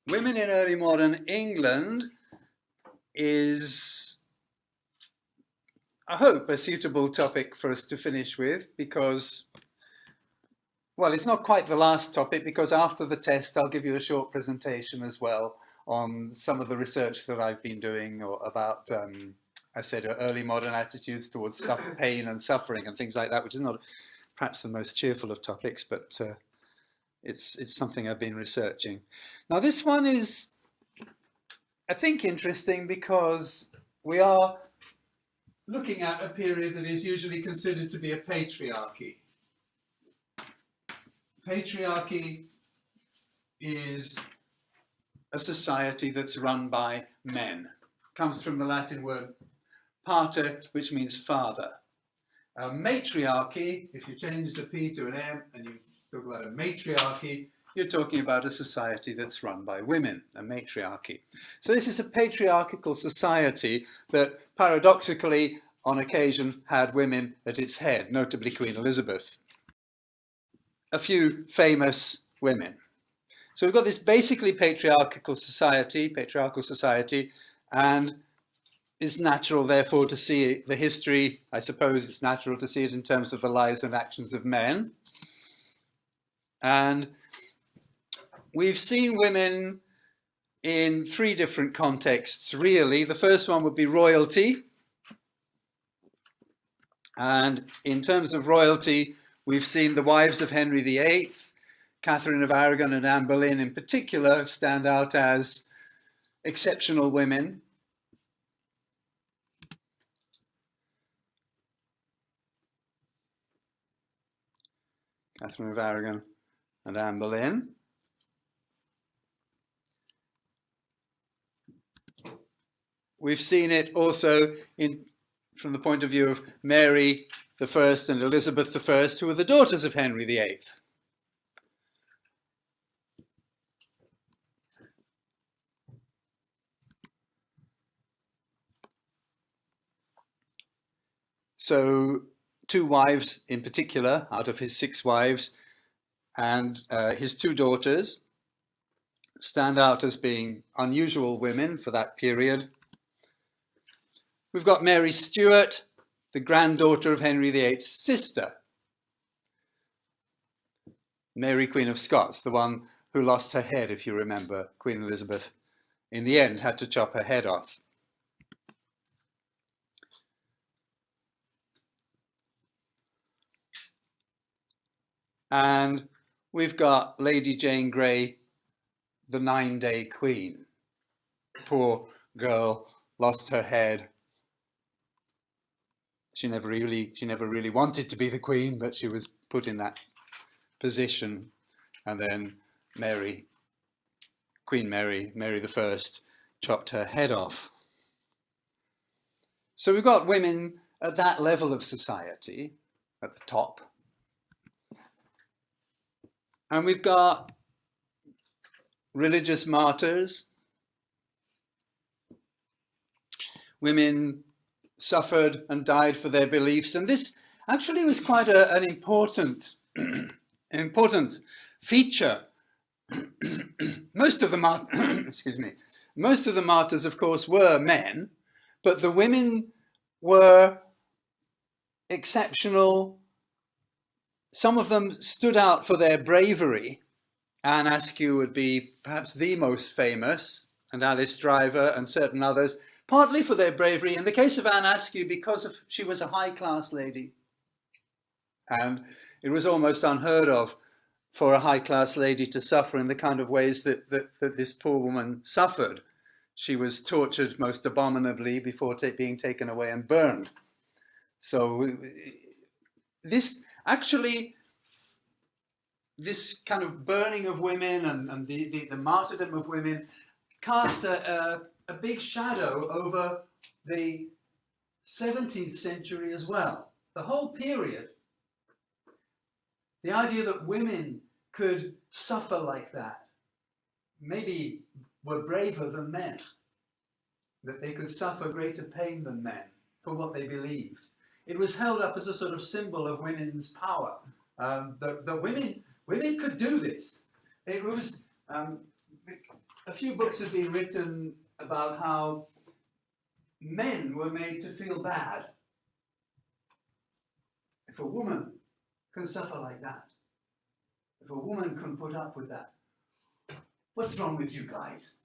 Women in early modern England is, I hope, a suitable topic for us to finish with because, well, it's not quite the last topic because after the test I'll give you a short presentation as well on some of the research that I've been doing or about, I said, early modern attitudes towards pain and suffering and things like that, which is not perhaps the most cheerful of topics, but it's something I've been researching. Now this one is, I think, interesting because we are looking at a period that is usually considered to be a patriarchy. Patriarchy is a society that's run by men. It comes from the Latin word pater, which means father. Matriarchy, if you change the P to an M and you talk about a matriarchy, you're talking about a society that's run by women, a matriarchy. So this is a patriarchal society that paradoxically on occasion had women at its head, notably Queen Elizabeth. A few famous women. So we've got this basically patriarchal society, and it's natural, therefore, to see the history. I suppose it's natural to see it in terms of the lives and actions of men. And we've seen women in three different contexts, really. The first one would be royalty. And in terms of royalty, we've seen the wives of Henry VIII, Catherine of Aragon and Anne Boleyn in particular, stand out as exceptional women. Catherine of Aragon and Anne Boleyn. We've seen it also from the point of view of Mary I and Elizabeth I, who were the daughters of Henry VIII. So two wives in particular, out of his 6 wives, and his 2 daughters stand out as being unusual women for that period. We've got Mary Stuart, the granddaughter of Henry VIII's sister. Mary, Queen of Scots, the one who lost her head, if you remember. Queen Elizabeth, in the end, had to chop her head off. And we've got Lady Jane Grey, the 9-day queen. Poor girl, lost her head. She never really wanted to be the queen, but she was put in that position. And then Queen Mary I, chopped her head off. So we've got women at that level of society, at the top. And we've got religious martyrs. Women suffered and died for their beliefs. And this actually was quite an important, important feature. Most of the martyrs, of course, were men, but the women were exceptional. Some of them stood out for their bravery. Anne Askew would be perhaps the most famous, and Alice Driver and certain others, partly for their bravery. In the case of Anne Askew, because she was a high-class lady, and it was almost unheard of for a high-class lady to suffer in the kind of ways that this poor woman suffered. She was tortured most abominably before being taken away and burned. So this kind of burning of women and the martyrdom of women cast a big shadow over the 17th century as well. The whole period, the idea that women could suffer like that, maybe were braver than men, that they could suffer greater pain than men for what they believed. It was held up as a sort of symbol of women's power. The women could do this. It was a few books have been written about how men were made to feel bad. If a woman can suffer like that, if a woman can put up with that, what's wrong with you guys?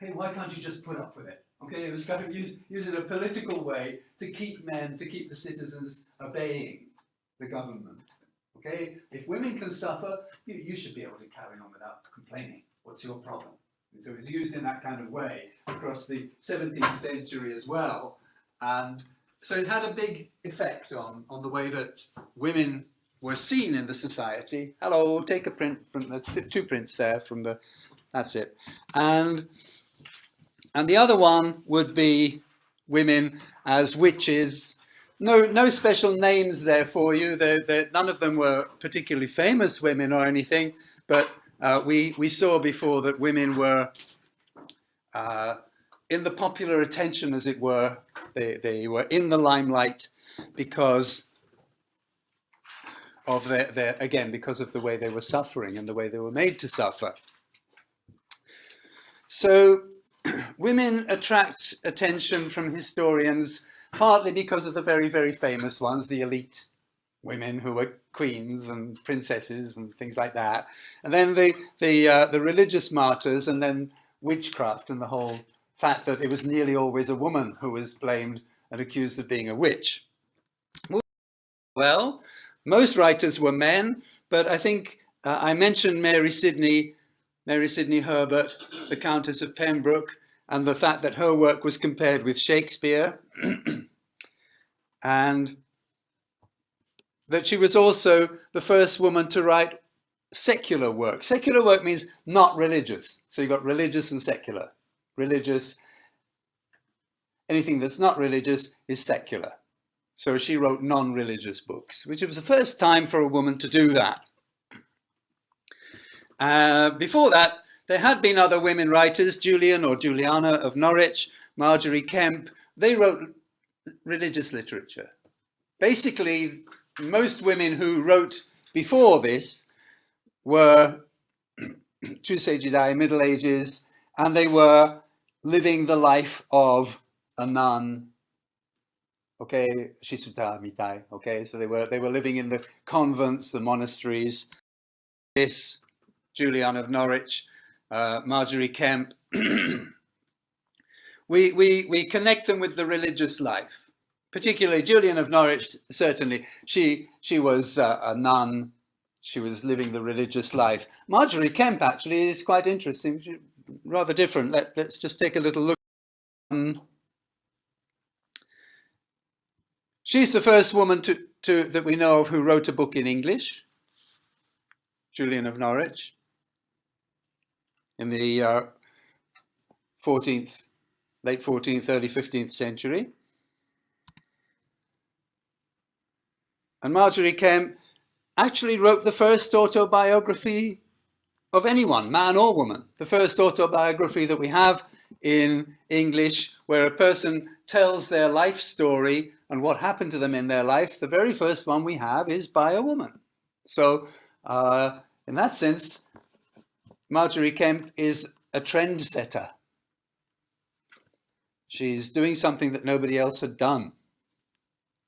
Okay, why can't you just put up with it? Okay, it was kind of using a political way to keep men, to keep the citizens obeying the government. Okay, if women can suffer, you should be able to carry on without complaining. What's your problem? And so it was used in that kind of way across the 17th century as well. And so it had a big effect on the way that women were seen in the society. Hello, take a print from the two prints there from the, that's it. And the other one would be women as witches. No special names there for you. None of them were particularly famous women or anything, but we saw before that women were in the popular attention, as it were. They were in the limelight because of because of the way they were suffering and the way they were made to suffer. So women attract attention from historians partly because of the very, very famous ones, the elite women who were queens and princesses and things like that. And then the religious martyrs, and then witchcraft and the whole fact that it was nearly always a woman who was blamed and accused of being a witch. Well, most writers were men, but I think I mentioned Mary Sidney Herbert, the Countess of Pembroke, and the fact that her work was compared with Shakespeare, and that she was also the first woman to write secular work. Secular work means not religious. So you've got religious and secular. Religious, anything that's not religious is secular. So she wrote non-religious books, which was the first time for a woman to do that. Before that, there had been other women writers, Julian or Juliana of Norwich, Margery Kempe. They wrote religious literature. Basically, most women who wrote before this were Chuseijidai, Middle Ages, and they were living the life of a nun. Okay, Shisuta mitai. Okay, so they were living in the convents, the monasteries. This Julian of Norwich, Margery Kempe. we connect them with the religious life. Particularly Julian of Norwich, certainly. She was a nun. She was living the religious life. Margery Kempe actually is quite interesting, rather different. Let's just take a little look. She's the first woman that we know of who wrote a book in English, Julian of Norwich, in the late 14th, early 15th century. And Margery Kempe actually wrote the first autobiography of anyone, man or woman. The first autobiography that we have in English, where a person tells their life story and what happened to them in their life. The very first one we have is by a woman. So in that sense, Margery Kempe is a trendsetter. She's doing something that nobody else had done.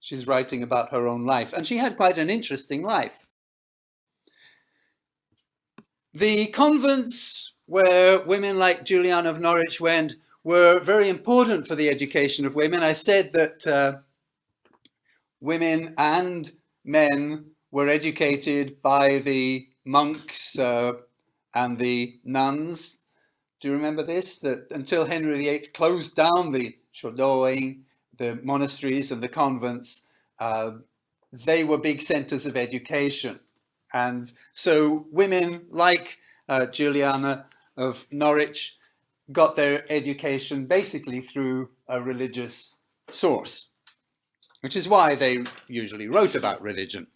She's writing about her own life, and she had quite an interesting life. The convents where women like Julian of Norwich went were very important for the education of women. I said that women and men were educated by the monks and the nuns. Do you remember this? That until Henry VIII closed down the shodoing, the monasteries and the convents, they were big centers of education. And so women like Juliana of Norwich got their education basically through a religious source, which is why they usually wrote about religion.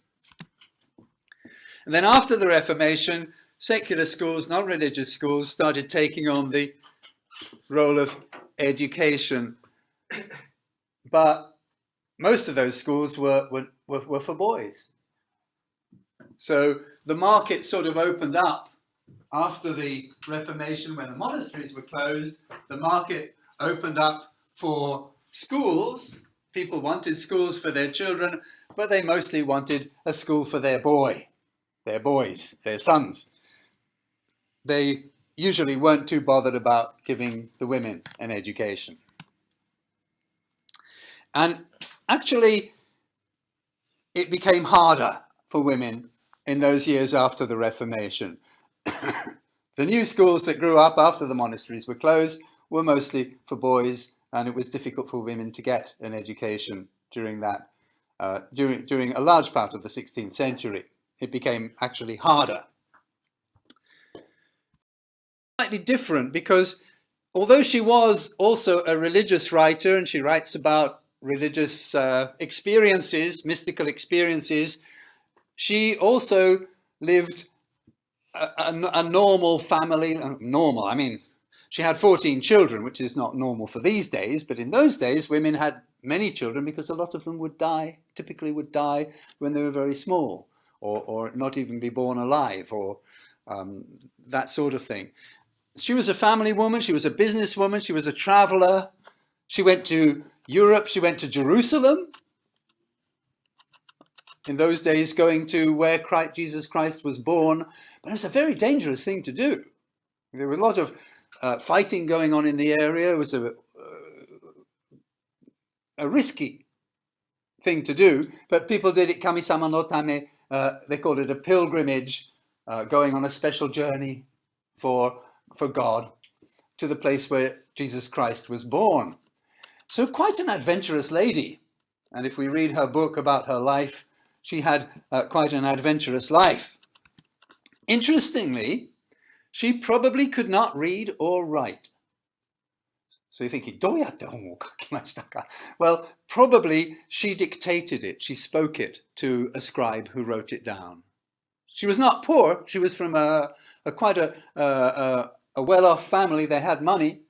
And then after the Reformation, secular schools, non-religious schools, started taking on the role of education. But most of those schools were for boys. So the market sort of opened up after the Reformation, when the monasteries were closed, the market opened up for schools. People wanted schools for their children, but they mostly wanted a school for their boys, their sons. They usually weren't too bothered about giving the women an education. And actually, it became harder for women in those years after the Reformation. The new schools that grew up after the monasteries were closed were mostly for boys, and it was difficult for women to get an education during that, during a large part of the 16th century. It became actually harder. Slightly different, because although she was also a religious writer and she writes about religious experiences, mystical experiences, she also lived a normal family. Normal, I mean, she had 14 children, which is not normal for these days, but in those days women had many children because a lot of them typically would die when they were very small, or not even be born alive, or that sort of thing. She was a family woman, she was a businesswoman, she was a traveller. She went to Europe, she went to Jerusalem. In those days, going to where Jesus Christ was born. But it was a very dangerous thing to do. There was a lot of fighting going on in the area. It was a risky thing to do, but people did it kami-sama no tame. They called it a pilgrimage, going on a special journey for God to the place where Jesus Christ was born. So quite an adventurous lady. And if we read her book about her life, she had quite an adventurous life. Interestingly, she probably could not read or write. So you're thinking, どうやって本を書きましたか? Well, probably she dictated it. She spoke it to a scribe who wrote it down. She was not poor. She was from quite a well-off family. They had money.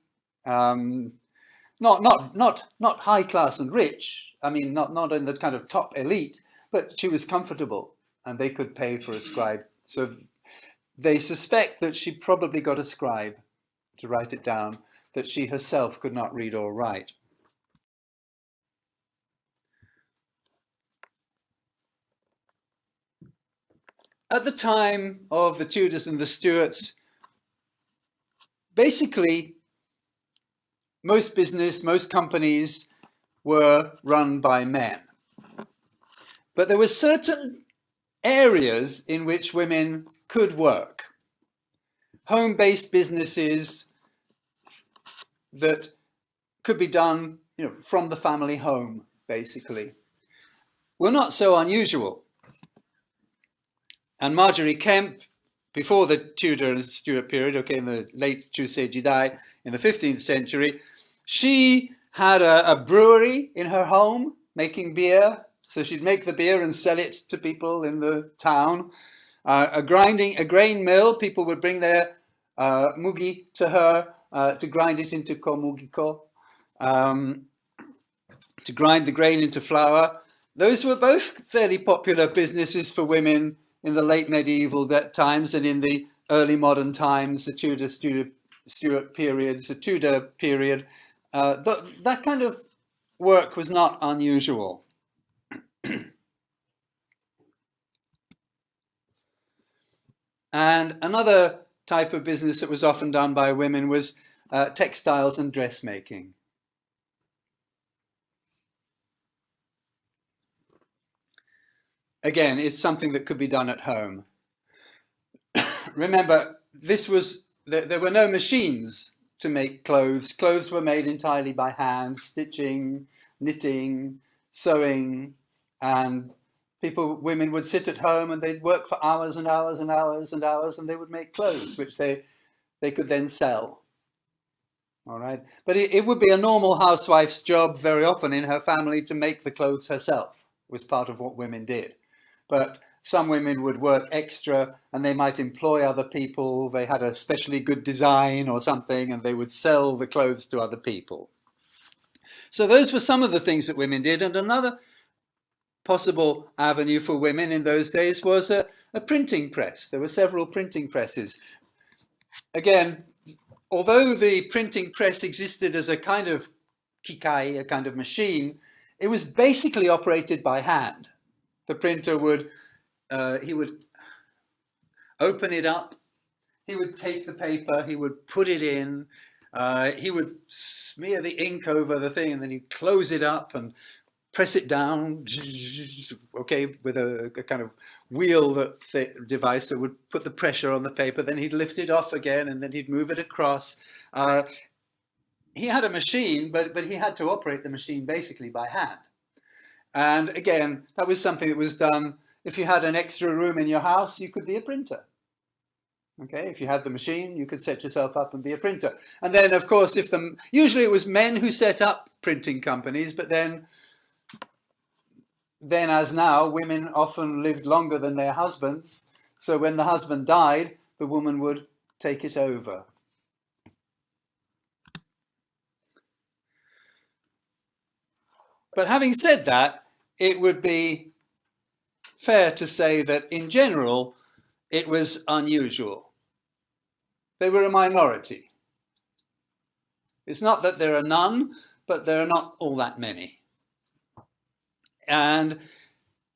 Not high class and rich. I mean, not in the kind of top elite. But she was comfortable, and they could pay for a scribe. So they suspect that she probably got a scribe to write it down, that she herself could not read or write. At the time of the Tudors and the Stuarts, basically, most companies were run by men. But there were certain areas in which women could work. Home-based businesses that could be done, from the family home, basically, were not so unusual. And Marjorie Kemp, before the Tudor and Stuart period, in the late Chusei Jidai, in the 15th century, she had a brewery in her home, making beer. So she'd make the beer and sell it to people in the town. A grain mill, people would bring their mugi to her to grind it into komugiko, to grind the grain into flour. Those were both fairly popular businesses for women in the late medieval times and in the early modern times, the Stuart periods, the Tudor period. That kind of work was not unusual. And another type of business that was often done by women was textiles and dressmaking. Again, it's something that could be done at home. Remember, there were no machines to make clothes. Clothes were made entirely by hand, stitching, knitting, sewing, and women would sit at home and they'd work for hours and hours and hours and hours, and they would make clothes, which they could then sell. All right, but it would be a normal housewife's job very often in her family to make the clothes herself. It was part of what women did. But some women would work extra and they might employ other people. They had a especially good design or something, and they would sell the clothes to other people. So those were some of the things that women did. And another possible avenue for women in those days was a printing press. There were several printing presses. again, although the printing press existed as a kind of kikai, a kind of machine, it was basically operated by hand. The printer would, he would open it up, he would take the paper, he would put it in, he would smear the ink over the thing, and then he'd close it up and press it down, okay, with a kind of wheel device that would put the pressure on the paper. Then he'd lift it off again, and then he'd move it across. He had a machine, but he had to operate the machine basically by hand. And again, that was something that was done. If you had an extra room in your house, you could be a printer. Okay, if you had the machine, you could set yourself up and be a printer. And then, of course, usually it was men who set up printing companies, but then as now, women often lived longer than their husbands. So when the husband died, the woman would take it over. But having said that, it would be fair to say that in general, it was unusual. They were a minority. It's not that there are none, but there are not all that many. And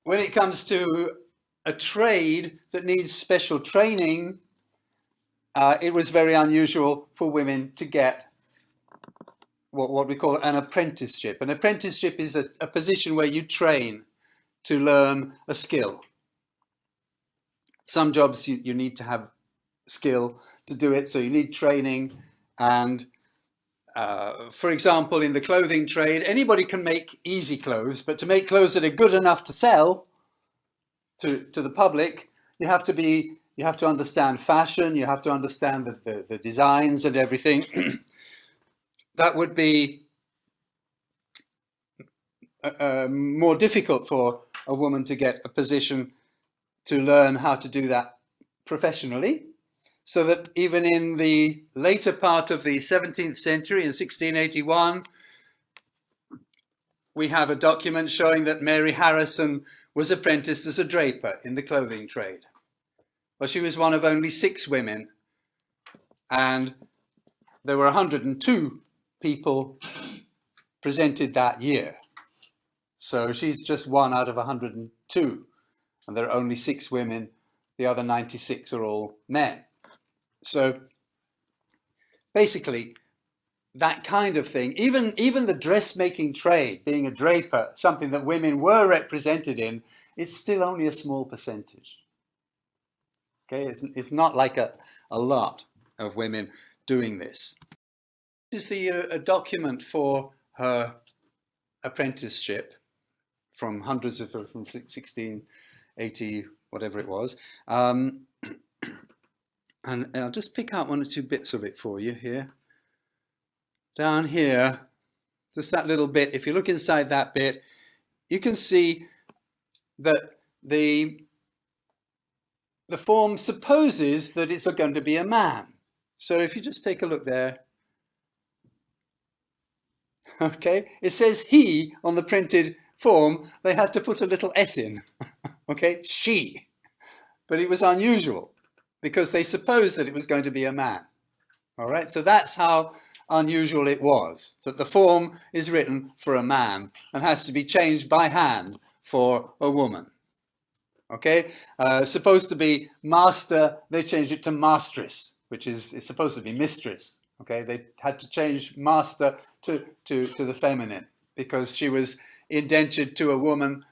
when it comes to a trade that needs special training, it was very unusual for women to get what we call an apprenticeship. An apprenticeship is a position where you train to learn a skill. Some jobs you need to have skill to do it, so you need training. And for example, in the clothing trade, anybody can make easy clothes, but to make clothes that are good enough to sell to the public, you have to understand fashion, you have to understand the designs and everything. That would be more difficult for a woman to get a position to learn how to do that professionally. So that even in the later part of the 17th century, in 1681, we have a document showing that Mary Harrison was apprenticed as a draper in the clothing trade. Well, she was one of only 6 women, and there were 102 people presented that year. So she's just one out of 102, and there are only 6 women. The other 96 are all men. So basically, that kind of thing, even the dressmaking trade, being a draper, something that women were represented in, is still only a small percentage. Okay, it's not like a lot of women doing this. This is a document for her apprenticeship from hundreds of, from 1680, whatever it was. And I'll just pick out 1 or 2 bits of it for you here. Down here, just that little bit, if you look inside that bit, you can see that the form supposes that it's going to be a man. So if you just take a look there, okay, it says he on the printed form. They had to put a little s in, okay, she. But it was unusual because they supposed that it was going to be a man. All right, so that's how unusual it was, that the form is written for a man and has to be changed by hand for a woman. Okay, supposed to be master, they changed it to mastress, which is supposed to be mistress. Okay, they had to change master to the feminine because she was indentured to a woman.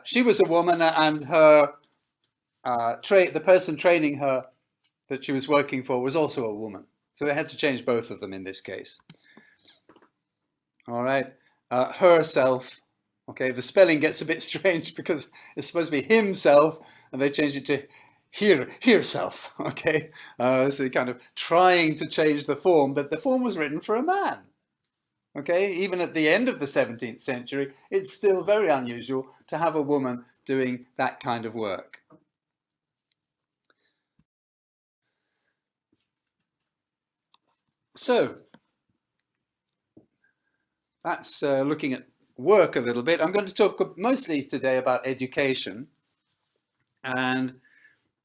She was a woman, and her the person training her that she was working for was also a woman. So they had to change both of them in this case. All right, herself. Okay, the spelling gets a bit strange because it's supposed to be himself, and they changed it to herself. Okay, so kind of trying to change the form, but the form was written for a man. Okay, even at the end of the 17th century, it's still very unusual to have a woman doing that kind of work. So that's looking at work a little bit. I'm going to talk mostly today about education, and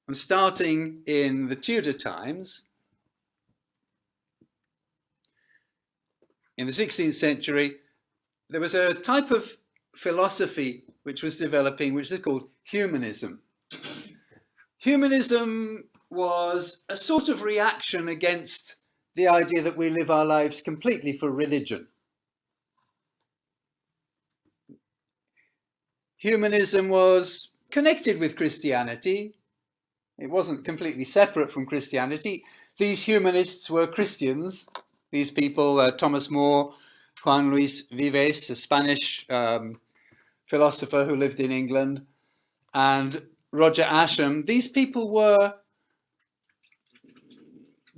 I'm starting in the Tudor times. in the 16th century, there was a type of philosophy which was developing, which is called humanism. Humanism was a sort of reaction against the idea that we live our lives completely for religion. Humanism was connected with Christianity. It wasn't completely separate from Christianity. These humanists were Christians. These people, Thomas More, Juan Luis Vives, a Spanish philosopher who lived in England, and Roger Ascham, these people were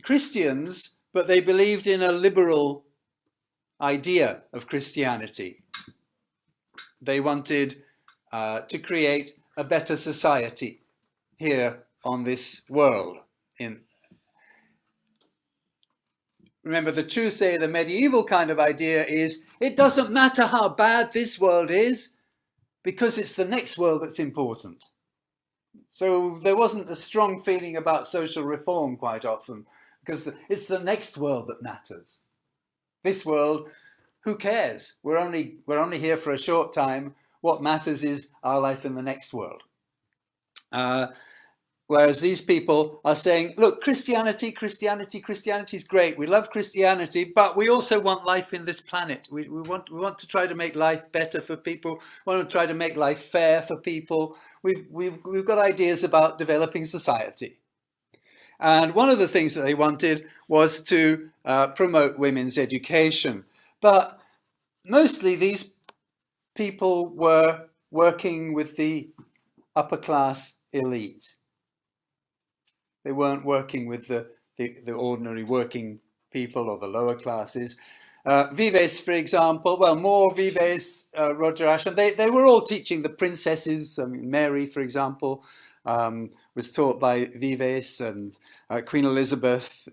Christians, but they believed in a liberal idea of Christianity. They wanted to create a better society here on this world. Remember, the Tuesday, the medieval kind of idea is, it doesn't matter how bad this world is, because it's the next world that's important. So there wasn't a strong feeling about social reform quite often, because it's the next world that matters. This world, who cares? We're only here for a short time. What matters is our life in the next world. Whereas these people are saying, look, Christianity is great. We love Christianity, but we also want life in this planet. We want to try to make life better for people. We want to try to make life fair for people. We've got ideas about developing society. And one of the things that they wanted was to promote women's education. But mostly these people were working with the upper class elite. They weren't working with the ordinary working people or the lower classes. Vives, for example, well, More, Vives, Roger Ascham, they were all teaching the princesses. I mean, Mary, for example, was taught by Vives, and Queen Elizabeth.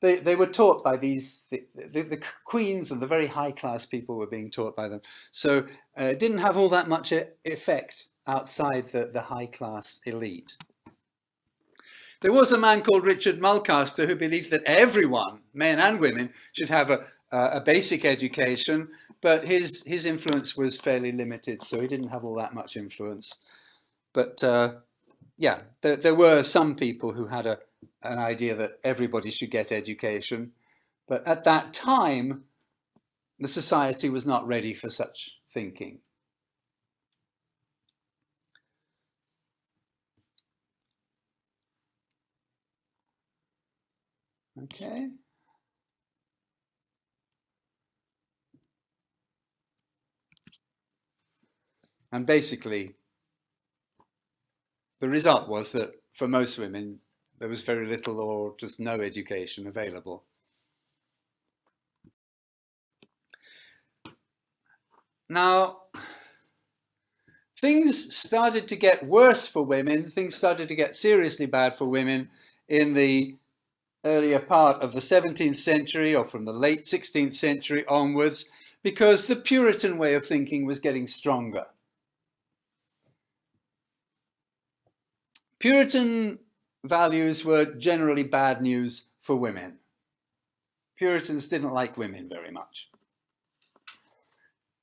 They were taught by the queens, and the very high class people were being taught by them. So it didn't have all that much effect outside the high class elite. There was a man called Richard Mulcaster who believed that everyone, men and women, should have a basic education, but his influence was fairly limited, so he didn't have all that much influence. But yeah, there were some people who had an idea that everybody should get education, but at that time, the society was not ready for such thinking. Okay. And basically, the result was that for most women, there was very little or just no education available. Now, things started to get worse for women. Things started to get seriously bad for women in the earlier part of the 17th century, or from the late 16th century onwards, because the Puritan way of thinking was getting stronger. Puritan values were generally bad news for women. Puritans didn't like women very much.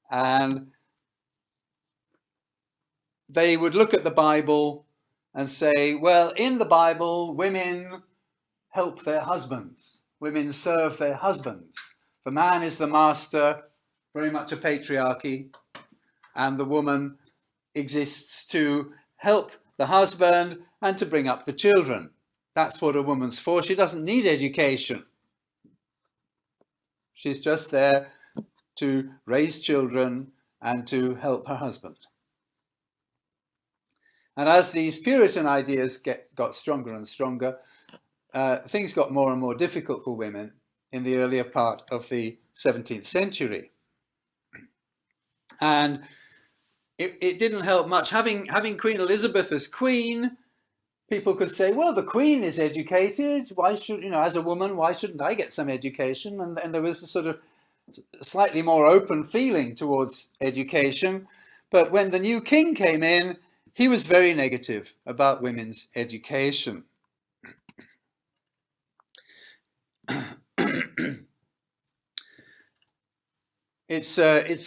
And they would look at the Bible and say, well, in the Bible, women help their husbands. Women serve their husbands. The man is the master, very much a patriarchy, and the woman exists to help the husband and to bring up the children. That's what a woman's for. She doesn't need education. She's just there to raise children and to help her husband. And as these Puritan ideas got stronger and stronger, things got more and more difficult for women in the earlier part of the 17th century. And it didn't help much. Having Queen Elizabeth as queen, people could say, well, the queen is educated. Why should, as a woman, why shouldn't I get some education? And there was a sort of slightly more open feeling towards education. But when the new king came in, he was very negative about women's education. it's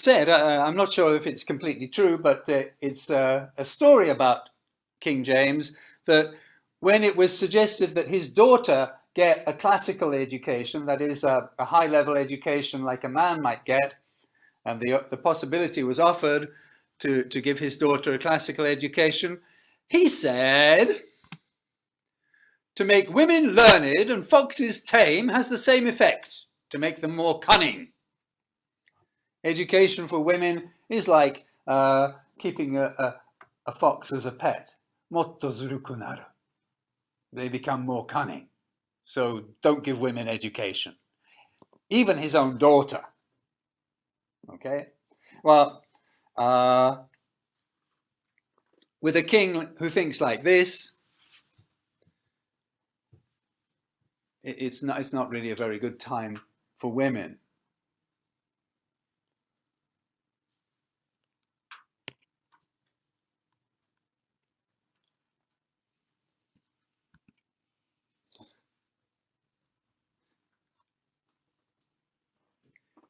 said, I'm not sure if it's completely true, but it's a story about King James, that when it was suggested that his daughter get a classical education, that is a high-level education like a man might get, and the possibility was offered to give his daughter a classical education, he said, to make women learned and foxes tame has the same effect, to make them more cunning. Education for women is like keeping a fox as a pet. Motto zuruku naru. They become more cunning. So don't give women education. Even his own daughter. Okay? Well, with a king who thinks like this, it's not really a very good time for women.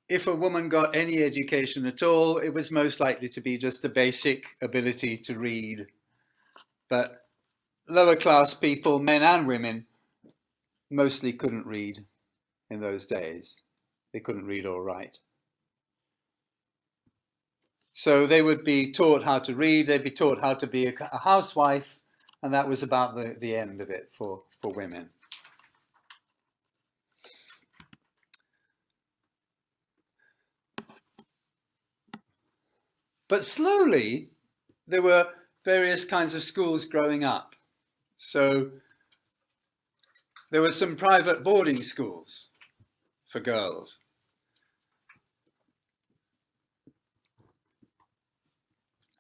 If a woman got any education at all, it was most likely to be just a basic ability to read. But lower class people, men and women, mostly couldn't read in those days. They couldn't read or write. So they would be taught how to read, they'd be taught how to be a housewife, and that was about the end of it for women. But slowly, there were various kinds of schools growing up. So there were some private boarding schools for girls.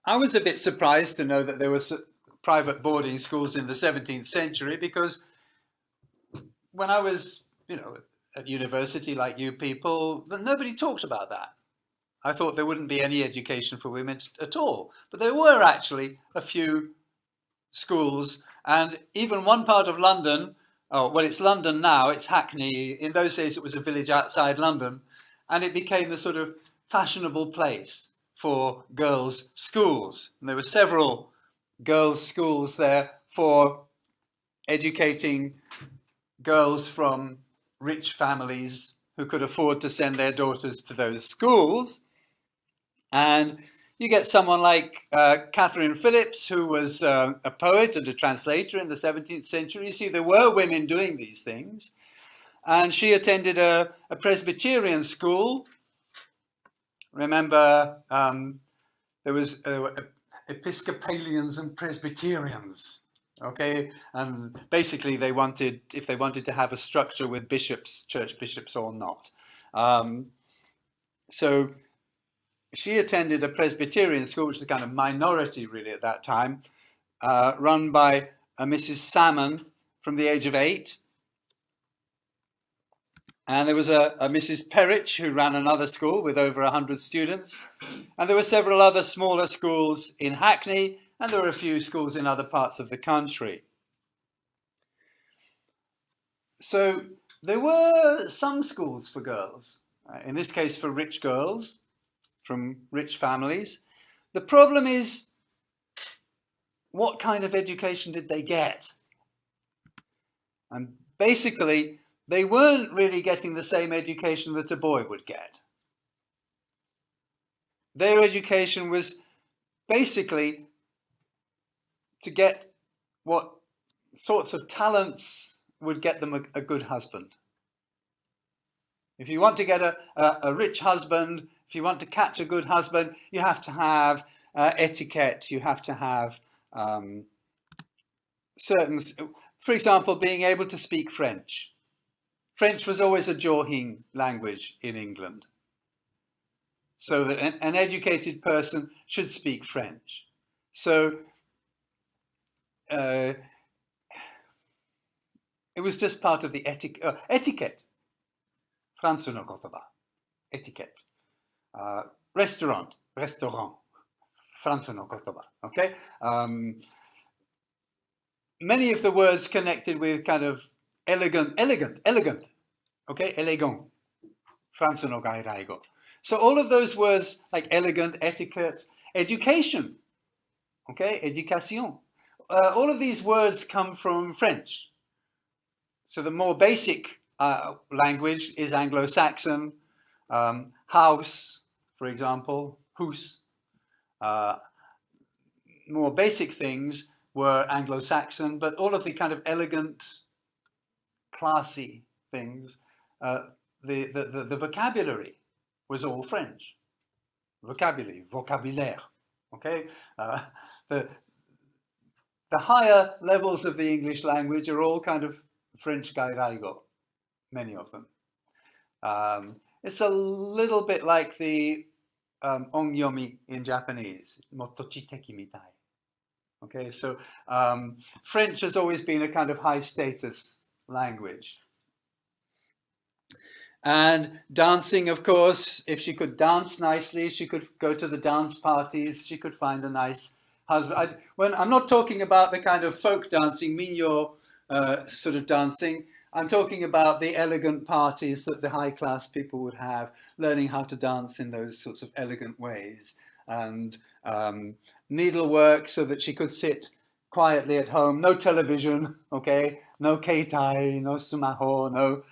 I was a bit surprised to know that there were private boarding schools in the 17th century, because when I was, at university like you people, nobody talked about that. I thought there wouldn't be any education for women at all. But there were actually a few schools, and even one part of London, well, it's London now, it's Hackney. In those days, it was a village outside London, and it became a sort of fashionable place for girls' schools. And there were several girls' schools there for educating girls from rich families who could afford to send their daughters to those schools. And you get someone like Catherine Phillips, who was a poet and a translator in the 17th century. You see, there were women doing these things. And she attended a Presbyterian school. Remember, there was Episcopalians and Presbyterians. Okay, and basically they wanted, if they wanted to have a structure with bishops, church bishops or not. So she attended a Presbyterian school, which was a kind of minority really at that time, run by a Mrs. Salmon from the age of 8. And there was a Mrs. Perrich who ran another school with over 100 students. And there were several other smaller schools in Hackney, and there were a few schools in other parts of the country. So there were some schools for girls, in this case for rich girls from rich families. The problem is, what kind of education did they get? And basically, they weren't really getting the same education that a boy would get. Their education was basically to get what sorts of talents would get them a good husband. If you want to get a rich husband, if you want to catch a good husband, you have to have etiquette, you have to have certain, for example, being able to speak French. French was always a Jorhin language in England. So that an educated person should speak French. So it was just part of the etiquette. Fransu no kotoba. Etiquette. Restaurant. Fransu no kotoba. Okay? Many of the words connected with kind of elegant. Okay? Elegant. Fransu no gairaigo. So all of those words like elegant, etiquette, education, okay, éducation, all of these words come from French. So the more basic language is Anglo-Saxon. House, for example, hus. More basic things were Anglo-Saxon, but all of the kind of elegant, classy things, the vocabulary was all French. Vocabulaire. Okay, the higher levels of the English language are all kind of French gairaigo, many of them. It's a little bit like the onyomi in Japanese, motochiteki mitai. Okay, so French has always been a kind of high status language. And dancing, of course, if she could dance nicely, she could go to the dance parties, she could find a nice husband. I'm not talking about the kind of folk dancing, minyo sort of dancing. I'm talking about the elegant parties that the high class people would have, learning how to dance in those sorts of elegant ways. And needlework so that she could sit quietly at home, no television, okay, no keitai, no sumaho, no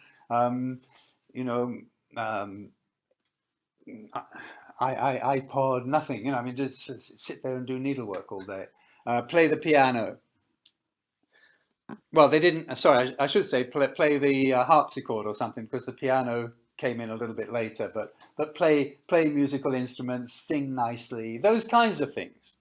iPod, nothing. I mean, just sit there and do needlework all day. Play the piano. Well, they didn't. Sorry, I should say play the harpsichord or something, because the piano came in a little bit later. But play musical instruments, sing nicely, those kinds of things.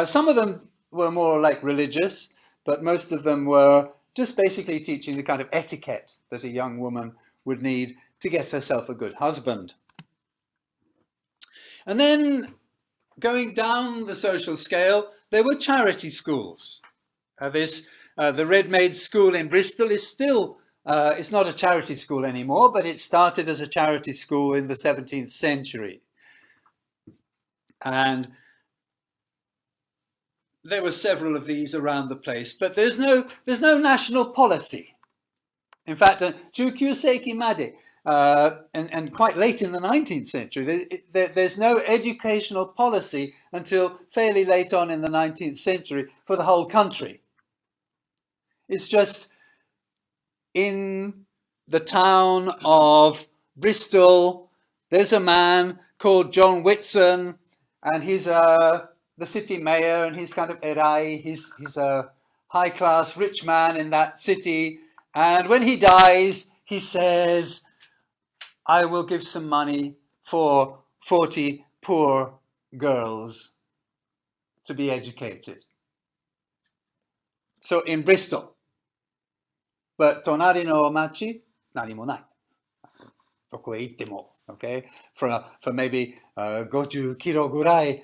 Some of them were more like religious, but most of them were just basically teaching the kind of etiquette that a young woman would need to get herself a good husband. And then going down the social scale, there were charity schools. The Red Maids School in Bristol is still, it's not a charity school anymore, but it started as a charity school in the 17th century. And there were several of these around the place, but there's no national policy. In fact, 19世紀まで, and quite late in the 19th century, there's no educational policy until fairly late on in the 19th century for the whole country. It's just in the town of Bristol, there's a man called John Whitson, and he's the city mayor, and he's kind of erai, he's a high-class rich man in that city. And when he dies, he says, I will give some money for 40 poor girls to be educated. So in Bristol. But tonari no machi, nani mo nai. Doko e itte mo, okay? For maybe 50 kilo gurai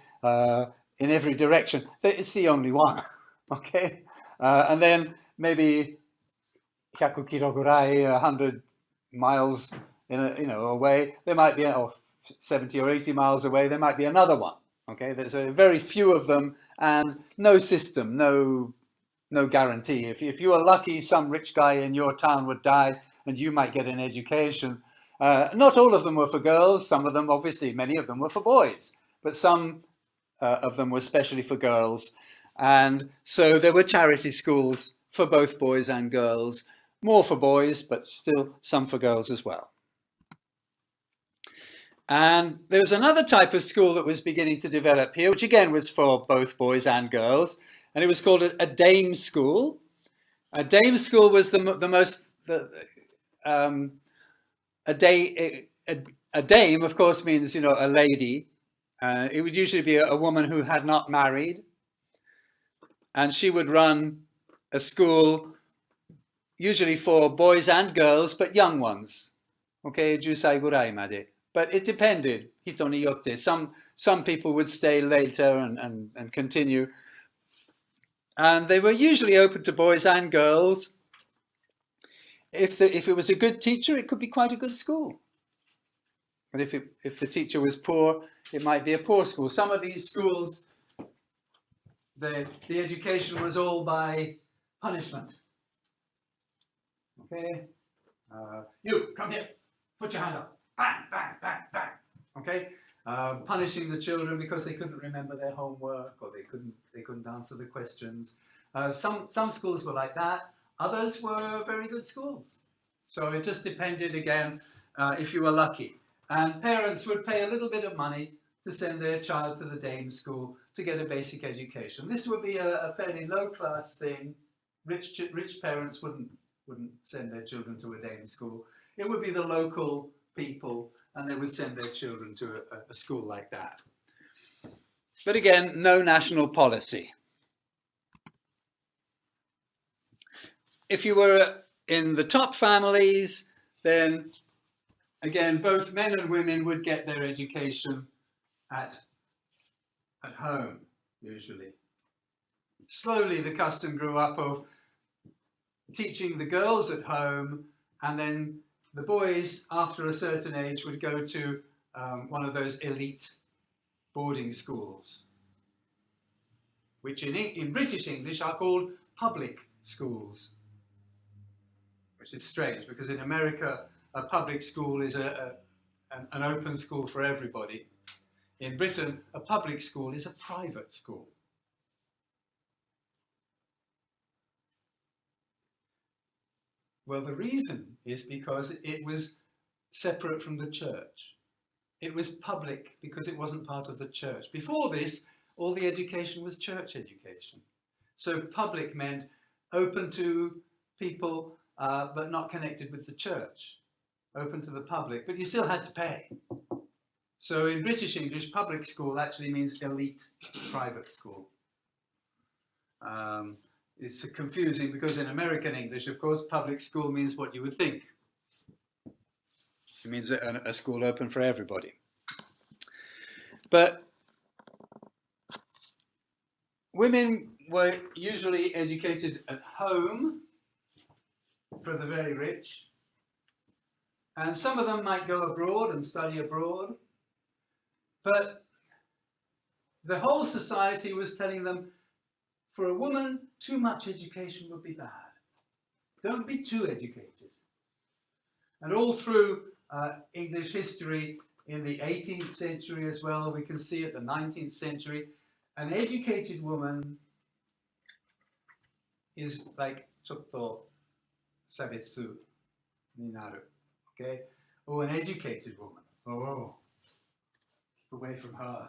in every direction. It's the only one, okay? And then maybe 100 kilo gurai, 100 miles away, there might be, or 70 or 80 miles away, there might be another one. Okay, there's a very few of them, and no system, no guarantee. If you were lucky, some rich guy in your town would die, and you might get an education. Not all of them were for girls. Some of them, obviously, many of them were for boys, but some of them were specially for girls. And so there were charity schools for both boys and girls. More for boys, but still some for girls as well. And there was another type of school that was beginning to develop here, which again was for both boys and girls, and it was called a dame school. A dame school was a dame, of course, means a lady. It would usually be a woman who had not married, and she would run a school usually for boys and girls, but young ones. Okay, 10歳ぐらいまで. But it depended, hito ni yotte. Some people would stay later and continue. And they were usually open to boys and girls. If it was a good teacher, it could be quite a good school. But if the teacher was poor, it might be a poor school. Some of these schools, the education was all by punishment. Okay, you come here, put your hand up, bang, bang, bang, bang. Okay, punishing the children because they couldn't remember their homework or they couldn't answer the questions. Some schools were like that. Others were very good schools. So it just depended again if you were lucky. And parents would pay a little bit of money to send their child to the dame school to get a basic education. This would be a fairly low-class thing. Rich parents wouldn't send their children to a dame school. It would be the local people, and they would send their children to a school like that. But again, no national policy. If you were in the top families, then again, both men and women would get their education at home, usually. Slowly, the custom grew up of teaching the girls at home, and then the boys, after a certain age, would go to one of those elite boarding schools, which in British English are called public schools, which is strange because in America, a public school is an open school for everybody. In Britain, a public school is a private school. Well, the reason is because it was separate from the church. It was public because it wasn't part of the church. Before this, all the education was church education. So public meant open to people, but not connected with the church. Open to the public, but you still had to pay. So in British English, public school actually means elite private school. It's confusing because in American English, of course, public school means what you would think. It means a school open for everybody. But women were usually educated at home for the very rich. And some of them might go abroad and study abroad. But the whole society was telling them, for a woman, too much education would be bad. Don't be too educated. And all through English history, in the 18th century as well, we can see it, the 19th century, an educated woman is like chotto sabetsu ni naru. Okay? Oh, an educated woman. Oh, keep away from her.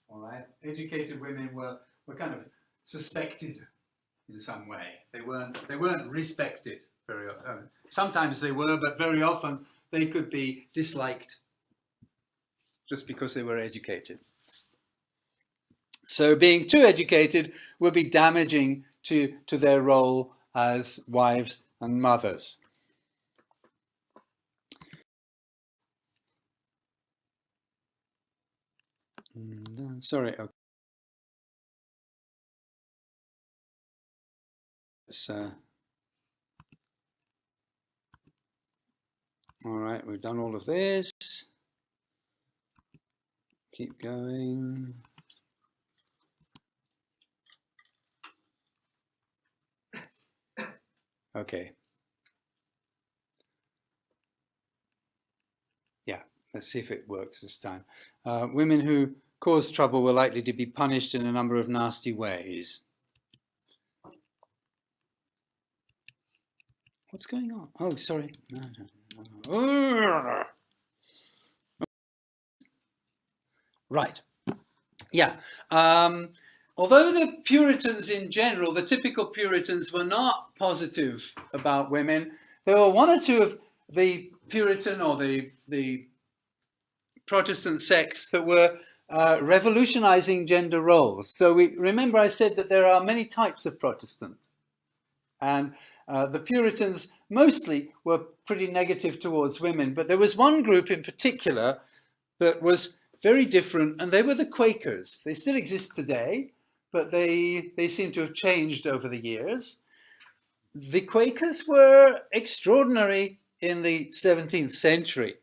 All right? Educated women were kind of suspected in some way. They weren't respected very often. Sometimes they were, but very often they could be disliked just because they were educated. So being too educated would be damaging to their role as wives and mothers. Sorry. Okay. All right, we've done all of this. Keep going. Okay. Yeah, let's see if it works this time. Women who cause trouble were likely to be punished in a number of nasty ways. What's going on? Oh, sorry. No. Right. Yeah. Although the Puritans in general, the typical Puritans, were not positive about women, there were one or two of the Puritan or the Protestant sects that were revolutionizing gender roles. So remember I said that there are many types of Protestant. And the Puritans mostly were pretty negative towards women. But there was one group in particular that was very different, and they were the Quakers. They still exist today, but they seem to have changed over the years. The Quakers were extraordinary in the 17th century.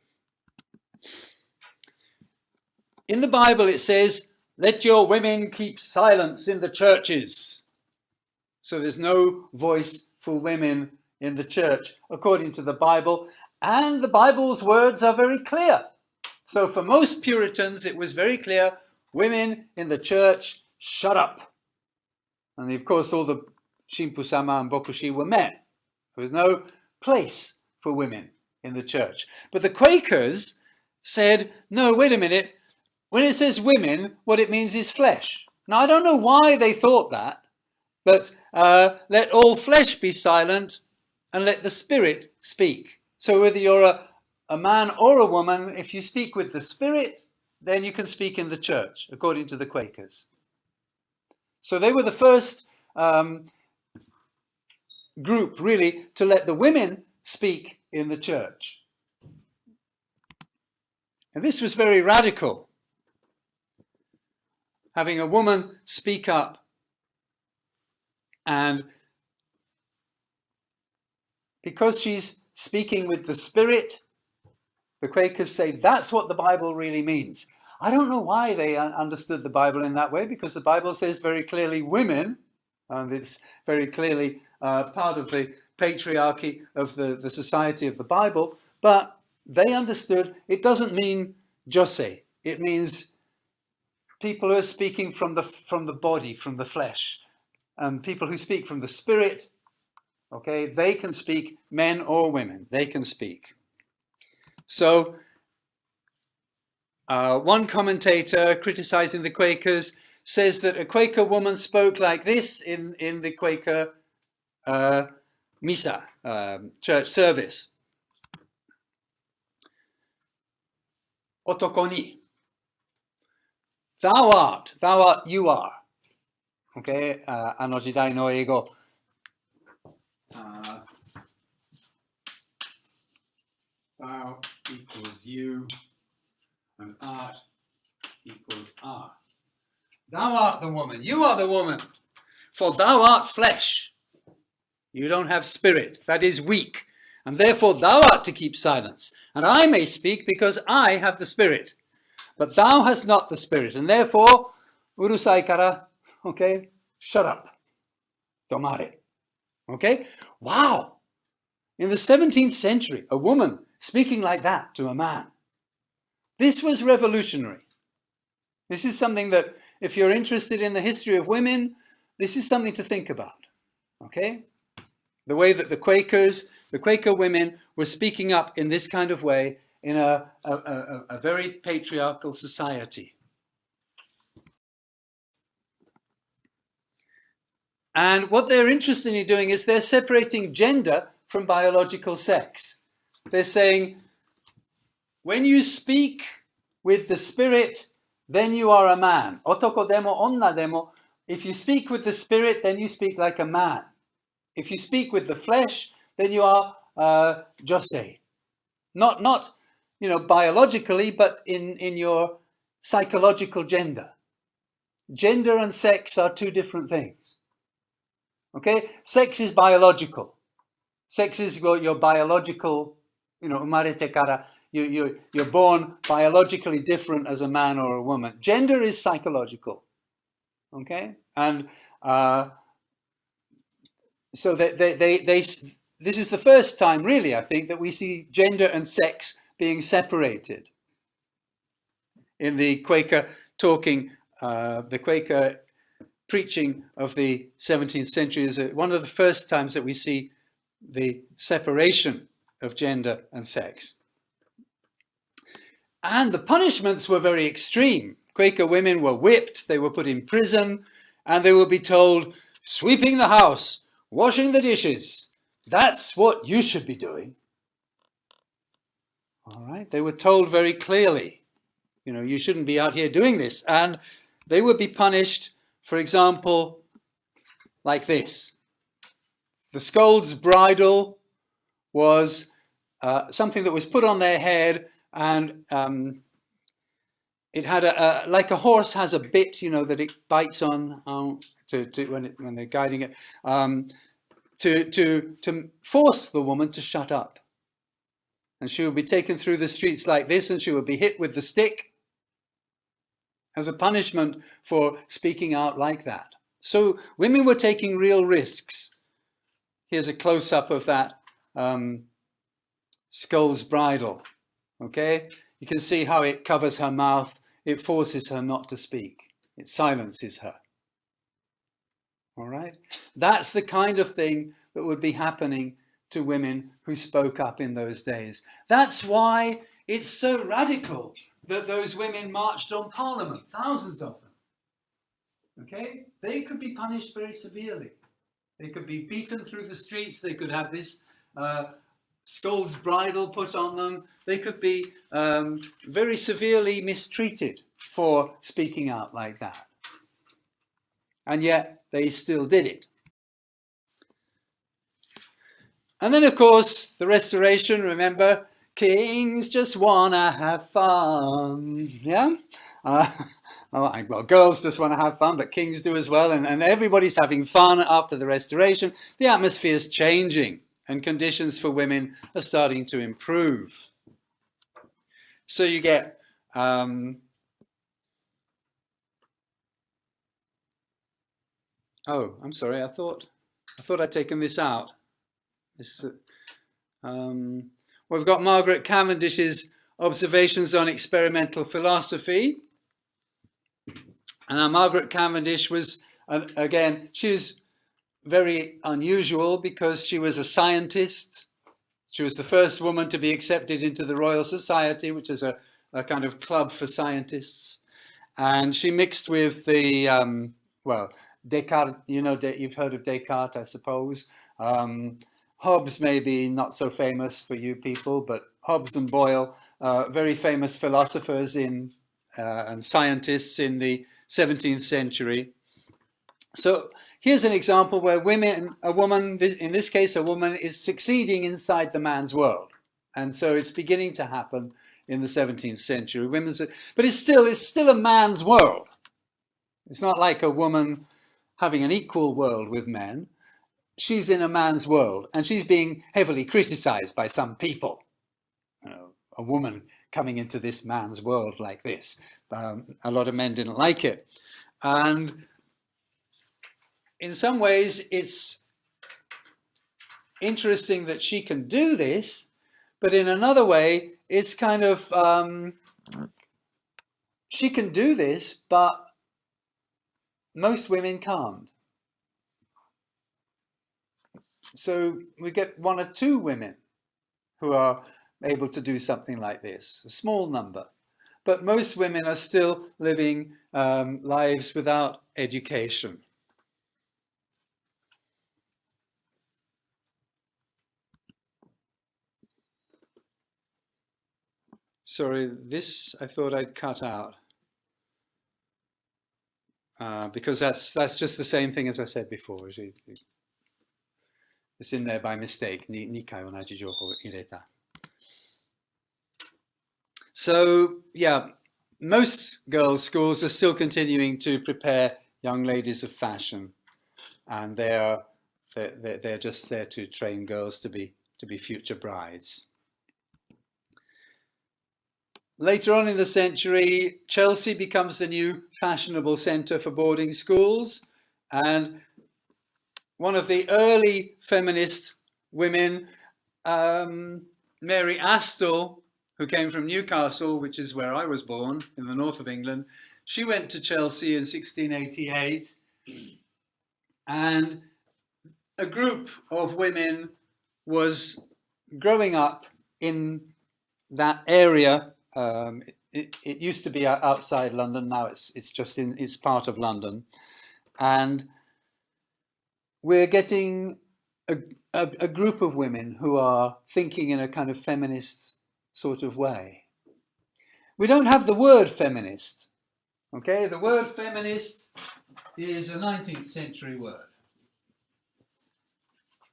In the Bible it says, "Let your women keep silence in the churches." So there's no voice for women in the church, according to the Bible. And the Bible's words are very clear. So for most Puritans, it was very clear, women in the church, shut up. And of course, all the Shinpu-sama and Bokushi were men. There was no place for women in the church. But the Quakers said, no, wait a minute. When it says women, what it means is flesh. Now, I don't know why they thought that, but let all flesh be silent and let the spirit speak. So whether you're a man or a woman, if you speak with the spirit, then you can speak in the church, according to the Quakers. So they were the first group, really, to let the women speak in the church. And this was very radical. Having a woman speak up, and because she's speaking with the spirit, the Quakers say that's what the Bible really means. I don't know why they understood the Bible in that way, because the Bible says very clearly women, and it's very clearly part of the patriarchy of the society of the Bible, but they understood it doesn't mean jose. It means people who are speaking from the body, from the flesh. And people who speak from the spirit, okay, they can speak, men or women, they can speak. So one commentator criticizing the Quakers says that a Quaker woman spoke like this in the Quaker Misa, church service. Otoko ni. Thou art, you are. Okay, 時代の英語。Thou equals you, and art equals are. Thou art the woman, you are the woman, for thou art flesh. You don't have spirit, that is weak, and therefore thou art to keep silence. And I may speak because I have the spirit, but thou hast not the spirit, and therefore, urusai kara, okay, shut up. Tomare. Okay? Wow! In the 17th century, a woman speaking like that to a man. This was revolutionary. This is something that, if you're interested in the history of women, this is something to think about. Okay? The way that the Quaker women were speaking up in this kind of way in a very patriarchal society. And what they're interested in doing is they're separating gender from biological sex. They're saying, when you speak with the spirit, then you are a man. Otoko demo, onna demo. If you speak with the spirit, then you speak like a man. If you speak with the flesh, then you are jose. Not biologically, but in your psychological gender. Gender and sex are two different things. Okay? Sex is biological. Sex is your biological, umarete kara, you're born biologically different as a man or a woman. Gender is psychological. Okay? And so this is the first time, really, I think, that we see gender and sex being separated in the Quaker talking, the Quaker preaching of the 17th century is one of the first times that we see the separation of gender and sex. And the punishments were very extreme. Quaker women were whipped, they were put in prison, and they would be told, sweeping the house, washing the dishes, that's what you should be doing. All right, they were told very clearly, you shouldn't be out here doing this. And they would be punished, for example, like this. The scold's bridle was something that was put on their head, and it had like a horse has a bit, that it bites on when they're guiding it, to force the woman to shut up. And she would be taken through the streets like this, and she would be hit with the stick as a punishment for speaking out like that. So women were taking real risks. Here's a close-up of that skull's bridle. Okay, you can see how it covers her mouth. It forces her not to speak. It silences her. All right, that's the kind of thing that would be happening to women who spoke up in those days. That's why it's so radical that those women marched on Parliament, thousands of them. Okay, they could be punished very severely. They could be beaten through the streets. They could have this skull's bridle put on them. They could be very severely mistreated for speaking out like that. And yet they still did it. And then, of course, the Restoration, remember, kings just want to have fun. Yeah? Well, girls just want to have fun, but kings do as well. And everybody's having fun after the Restoration. The atmosphere's changing and conditions for women are starting to improve. So you get oh, I'm sorry, I thought I'd taken this out. This is well, we've got Margaret Cavendish's Observations on Experimental Philosophy. And now Margaret Cavendish was, again, she's very unusual because she was a scientist. She was the first woman to be accepted into the Royal Society, which is a kind of club for scientists. And she mixed with the, well, Descartes, you know, you've heard of Descartes, I suppose. Hobbes may be not so famous for you people, but Hobbes and Boyle, very famous philosophers and scientists in the 17th century. So here's an example where a woman, in this case a woman, is succeeding inside the man's world. And so it's beginning to happen in the 17th century. But it's still a man's world. It's not like a woman having an equal world with men. She's in a man's world, and she's being heavily criticized by some people. You know, a woman coming into this man's world like this. A lot of men didn't like it. And in some ways, it's interesting that she can do this, but in another way, it's kind of, she can do this, but most women can't. So we get one or two women who are able to do something like this, a small number. But most women are still living lives without education. Sorry, this I thought I'd cut out because that's just the same thing as I said before. It's in there by mistake. 2回同じ情報を入れた. So, yeah, most girls' schools are still continuing to prepare young ladies of fashion, and they're just there to train girls to be future brides. Later on in the century, Chelsea becomes the new fashionable centre for boarding schools, and one of the early feminist women, Mary Astell, who came from Newcastle, which is where I was born, in the north of England, she went to Chelsea in 1688, and a group of women was growing up in that area. It used to be outside London. Now it's part of London, and we're getting a group of women who are thinking in a kind of feminist sort of way. We don't have the word feminist. Okay, the word feminist is a 19th century word.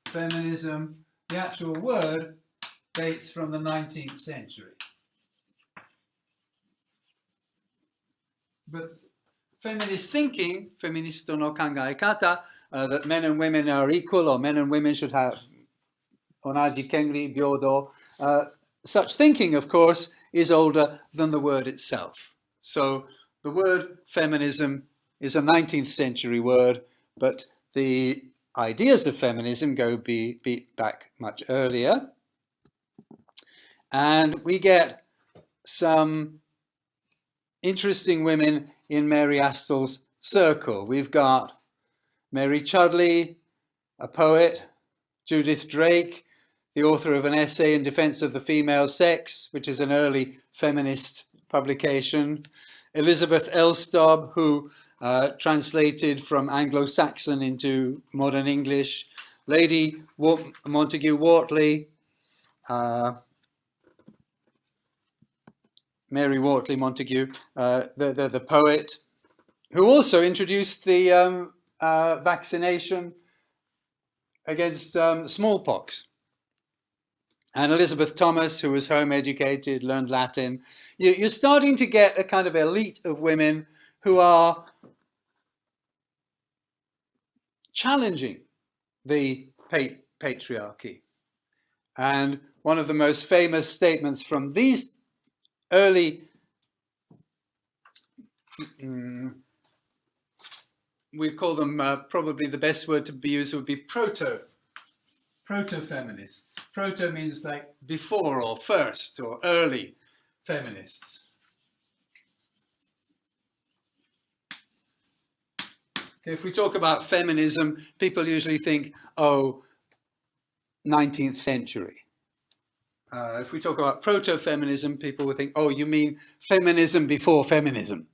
Feminism, the actual word, dates from the 19th century. But feminist thinking, feministo no kangaekata, that men and women are equal, or men and women should have onaji kenri, byodo, such thinking, of course, is older than the word itself. So the word feminism is a 19th century word, but the ideas of feminism go back much earlier. And we get some interesting women in Mary Astell's circle. We've got Mary Chudley, a poet, Judith Drake, the author of an essay in defense of the female sex, which is an early feminist publication, Elizabeth Elstob, who translated from Anglo-Saxon into modern English, Lady Montague-Wortley, Mary Wortley Montague, the poet, who also introduced the vaccination against smallpox. And Elizabeth Thomas, who was home educated, learned Latin. You're starting to get a kind of elite of women who are challenging the patriarchy. And one of the most famous statements from these early, we call them, probably the best word to be used would be proto-feminists. Proto means like before or first or early feminists. Okay, if we talk about feminism, people usually think, oh, 19th century. If we talk about proto-feminism, people would think, oh, you mean feminism before feminism.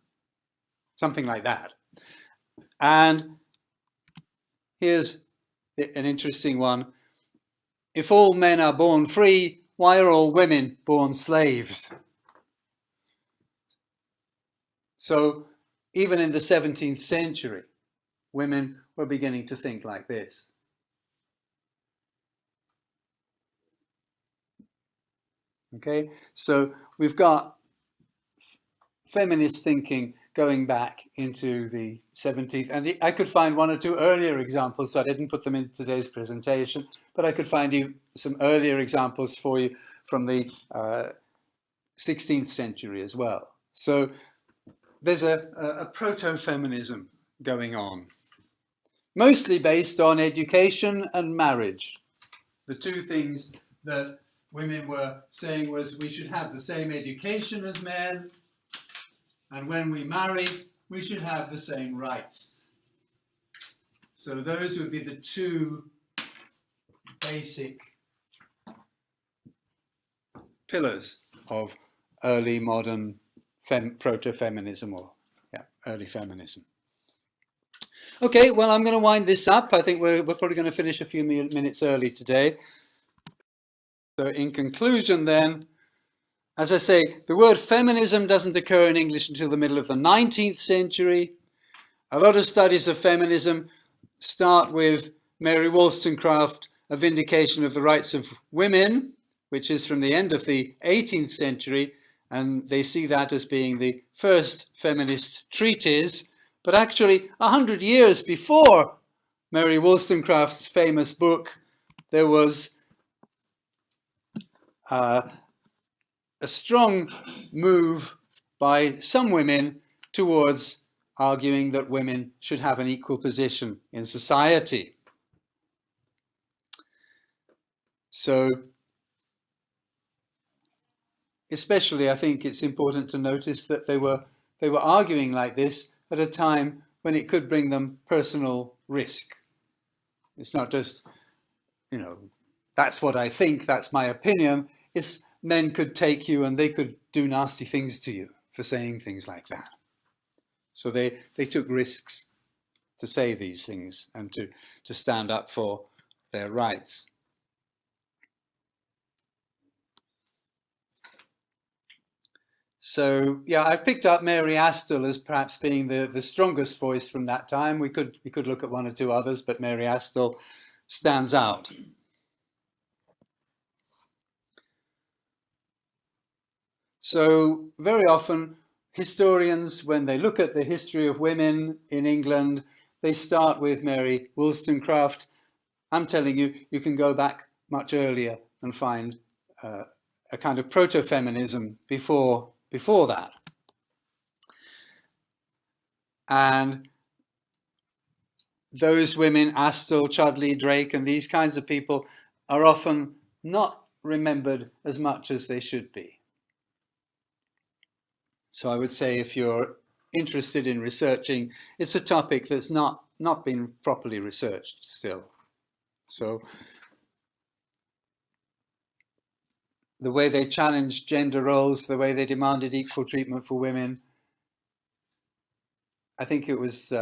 Something like that. And here's an interesting one. If all men are born free, why are all women born slaves? So even in the 17th century, women were beginning to think like this. Okay, so we've got feminist thinking going back into the 17th, and I could find one or two earlier examples, so I didn't put them in today's presentation, but I could find you some earlier examples for you from the 16th century as well. So there's a proto-feminism going on, mostly based on education and marriage. The two things that women were saying was we should have the same education as men, and when we marry, we should have the same rights. So those would be the two basic pillars of early modern proto-feminism, or early feminism. Okay, well, I'm going to wind this up. I think we're probably going to finish a few minutes early today. So in conclusion then, as I say, the word feminism doesn't occur in English until the middle of the 19th century. A lot of studies of feminism start with Mary Wollstonecraft, A Vindication of the Rights of Women, which is from the end of the 18th century, and they see that as being the first feminist treatise. But actually, 100 years before Mary Wollstonecraft's famous book, there was a strong move by some women towards arguing that women should have an equal position in society. So, especially, I think it's important to notice that they were arguing like this at a time when it could bring them personal risk. It's not just, that's what I think, that's my opinion. It's men could take you and they could do nasty things to you for saying things like that. So they took risks to say these things and to stand up for their rights. So yeah, I've picked up Mary Astell as perhaps being the strongest voice from that time. We could look at one or two others, but Mary Astell stands out. So very often historians, when they look at the history of women in England, they start with Mary Wollstonecraft. I'm telling you, you can go back much earlier and find a kind of proto-feminism before that. And those women, Astell, Chudley, Drake, and these kinds of people are often not remembered as much as they should be. So I would say if you're interested in researching, it's a topic that's not been properly researched still. So the way they challenged gender roles, the way they demanded equal treatment for women, I think it was,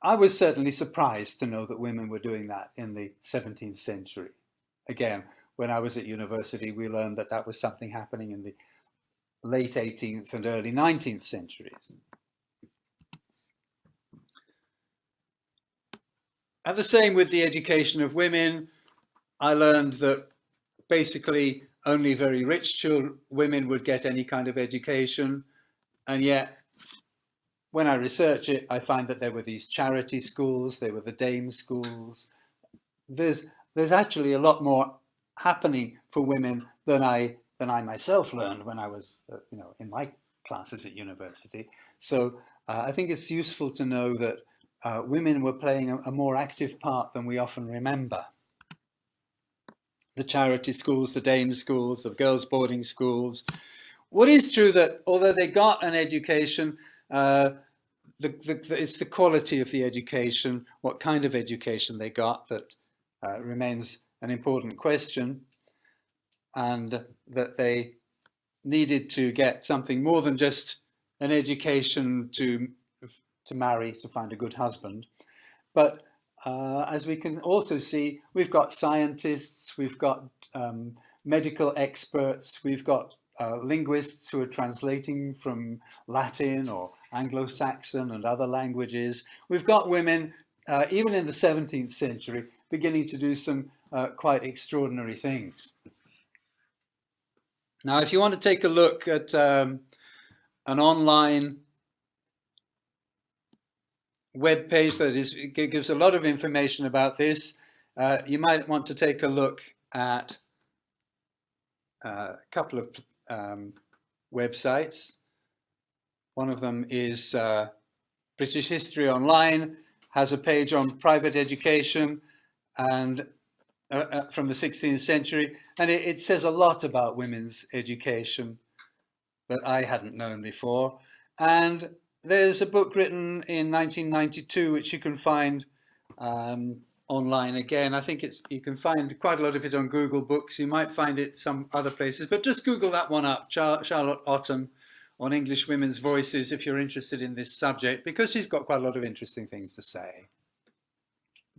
I was certainly surprised to know that women were doing that in the 17th century. Again, when I was at university, we learned that that was something happening in the late 18th and early 19th centuries. And the same with the education of women. I learned that basically only very rich women would get any kind of education. And yet, when I research it, I find that there were these charity schools, there were the dame schools. There's actually a lot more happening for women than I myself learned when I was, in my classes at university. So I think it's useful to know that women were playing a more active part than we often remember. The charity schools, the dame schools, the girls' boarding schools. What is true that although they got an education, it's the quality of the education, what kind of education they got, that remains an important question, and that they needed to get something more than just an education to marry, to find a good husband. But as we can also see, we've got scientists, we've got medical experts, we've got linguists who are translating from Latin or Anglo-Saxon and other languages. We've got women, even in the 17th century, beginning to do some quite extraordinary things. Now, if you want to take a look at an online web page that gives a lot of information about this, you might want to take a look at a couple of websites. One of them is British History Online, has a page on private education and from the 16th century, and it says a lot about women's education that I hadn't known before. And there's a book written in 1992 which you can find online again. I think you can find quite a lot of it on Google Books. You might find it some other places, but just Google that one up, Charlotte Autumn, on English women's voices, if you're interested in this subject, because she's got quite a lot of interesting things to say.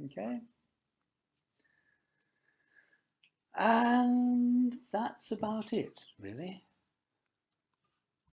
Okay. And that's about it, really.